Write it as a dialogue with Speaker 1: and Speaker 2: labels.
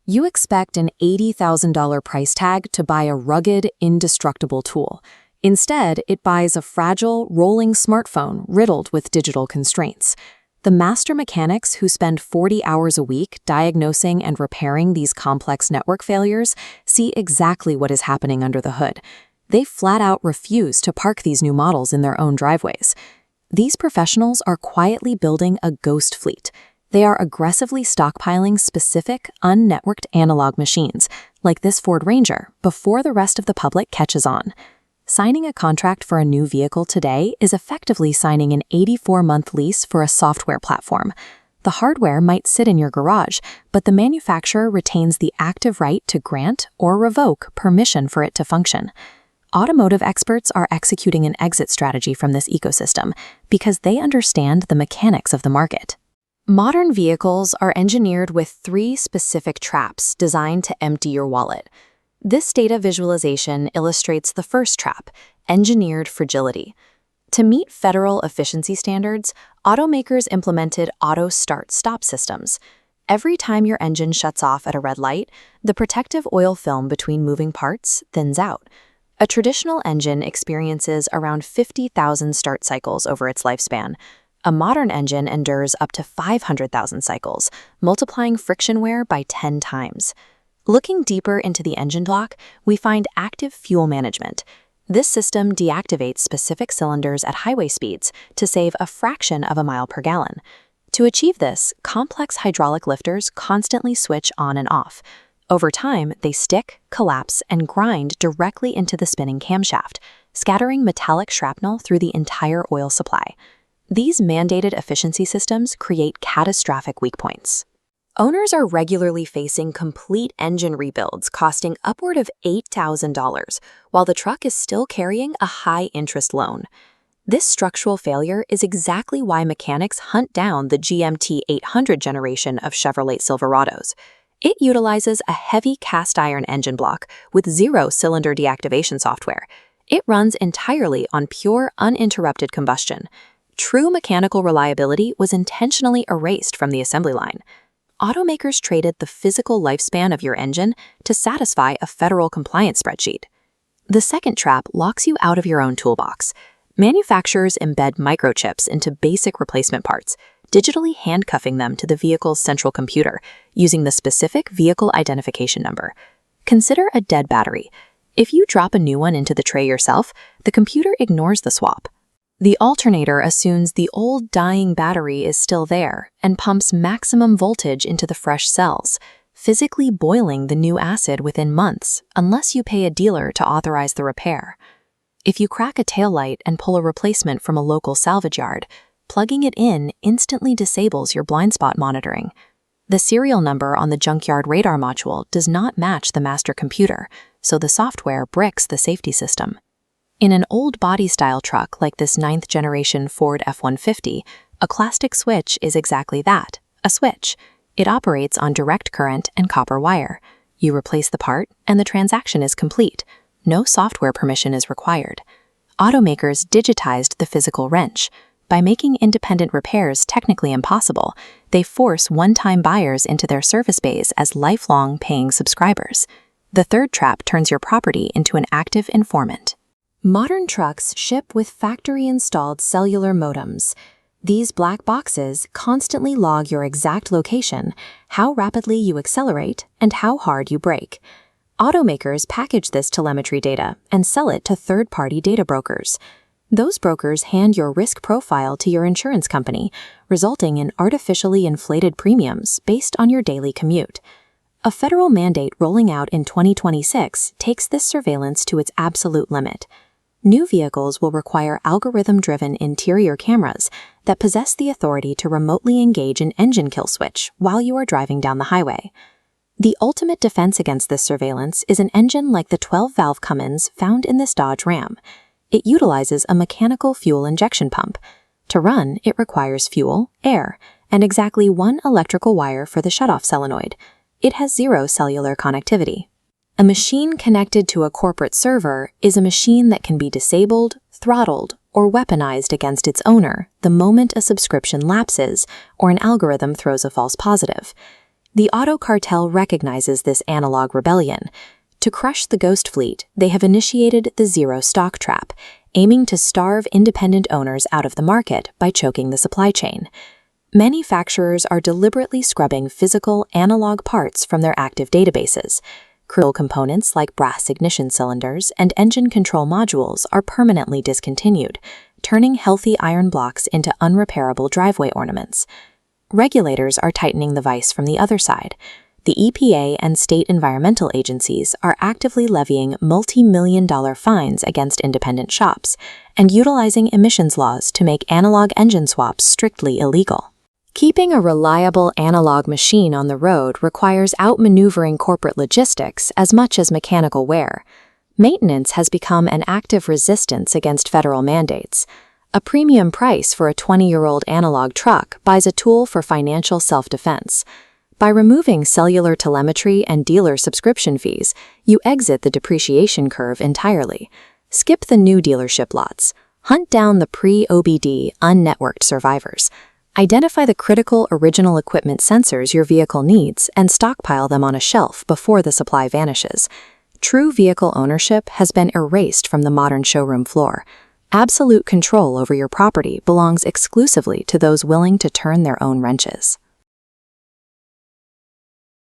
Speaker 1: You expect an $80,000 price tag to buy a rugged, indestructible tool. Instead, it buys a fragile, rolling smartphone riddled with digital constraints. The master mechanics who spend 40 hours a week diagnosing and repairing these complex network failures see exactly what is happening under the hood. They flat out refuse to park these new models in their own driveways. These professionals are quietly building a ghost fleet. They are aggressively stockpiling specific, unnetworked analog machines, like this Ford Ranger, before the rest of the public catches on. Signing a contract for a new vehicle today is effectively signing an 84-month lease for a software platform. The hardware might sit in your garage, but the manufacturer retains the active right to grant or revoke permission for it to function. Automotive experts are executing an exit strategy from this ecosystem because they understand the mechanics of the market. Modern vehicles are engineered with 3 specific traps designed to empty your wallet. This data visualization illustrates the first trap, engineered fragility. To meet federal efficiency standards, automakers implemented auto start-stop systems. Every time your engine shuts off at a red light, the protective oil film between moving parts thins out. A traditional engine experiences around 50,000 start cycles over its lifespan. A modern engine endures up to 500,000 cycles, multiplying friction wear by 10 times. Looking deeper into the engine block, we find active fuel management. This system deactivates specific cylinders at highway speeds to save a fraction of a mile per gallon. To achieve this, complex hydraulic lifters constantly switch on and off. Over time, they stick, collapse, and grind directly into the spinning camshaft, scattering metallic shrapnel through the entire oil supply. These mandated efficiency systems create catastrophic weak points. Owners are regularly facing complete engine rebuilds costing upward of $8,000, while the truck is still carrying a high-interest loan. This structural failure is exactly why mechanics hunt down the GMT 800 generation of Chevrolet Silverados. It utilizes a heavy cast-iron engine block with 0-cylinder deactivation software. It runs entirely on pure, uninterrupted combustion. True mechanical reliability was intentionally erased from the assembly line. Automakers traded the physical lifespan of your engine to satisfy a federal compliance spreadsheet. The second trap locks you out of your own toolbox. Manufacturers embed microchips into basic replacement parts, digitally handcuffing them to the vehicle's central computer using the specific vehicle identification number. Consider a dead battery. If you drop a new one into the tray yourself, the computer ignores the swap. The alternator assumes the old dying battery is still there and pumps maximum voltage into the fresh cells, physically boiling the new acid within months unless you pay a dealer to authorize the repair. If you crack a taillight and pull a replacement from a local salvage yard, plugging it in instantly disables your blind spot monitoring. The serial number on the junkyard radar module does not match the master computer, so the software bricks the safety system. In an old body-style truck like this 9th-generation Ford F-150, a plastic switch is exactly that, a switch. It operates on direct current and copper wire. You replace the part, and the transaction is complete. No software permission is required. Automakers digitized the physical wrench. By making independent repairs technically impossible, they force one-time buyers into their service bays as lifelong paying subscribers. The third trap turns your property into an active informant. Modern trucks ship with factory-installed cellular modems. These black boxes constantly log your exact location, how rapidly you accelerate, and how hard you brake. Automakers package this telemetry data and sell it to third-party data brokers. Those brokers hand your risk profile to your insurance company, resulting in artificially inflated premiums based on your daily commute. A federal mandate rolling out in 2026 takes this surveillance to its absolute limit. New vehicles will require algorithm-driven interior cameras that possess the authority to remotely engage an engine kill switch while you are driving down the highway. The ultimate defense against this surveillance is an engine like the 12-valve Cummins found in this Dodge Ram. It utilizes a mechanical fuel injection pump. To run, it requires fuel, air, and exactly 1 electrical wire for the shutoff solenoid. It has 0 cellular connectivity. A machine connected to a corporate server is a machine that can be disabled, throttled, or weaponized against its owner the moment a subscription lapses or an algorithm throws a false positive. The auto cartel recognizes this analog rebellion. To crush the ghost fleet, they have initiated the zero stock trap, aiming to starve independent owners out of the market by choking the supply chain. Manufacturers are deliberately scrubbing physical analog parts from their active databases. Crucial components like brass ignition cylinders and engine control modules are permanently discontinued, turning healthy iron blocks into unrepairable driveway ornaments. Regulators are tightening the vice from the other side. The EPA and state environmental agencies are actively levying multi-million-dollar fines against independent shops and utilizing emissions laws to make analog engine swaps strictly illegal. Keeping a reliable analog machine on the road requires outmaneuvering corporate logistics as much as mechanical wear. Maintenance has become an active resistance against federal mandates. A premium price for a 20-year-old analog truck buys a tool for financial self-defense. By removing cellular telemetry and dealer subscription fees, you exit the depreciation curve entirely. Skip the new dealership lots. Hunt down the pre-OBD, unnetworked survivors. Identify the critical original equipment sensors your vehicle needs and stockpile them on a shelf before the supply vanishes. True vehicle ownership has been erased from the modern showroom floor. Absolute control over your property belongs exclusively to those willing to turn their own wrenches.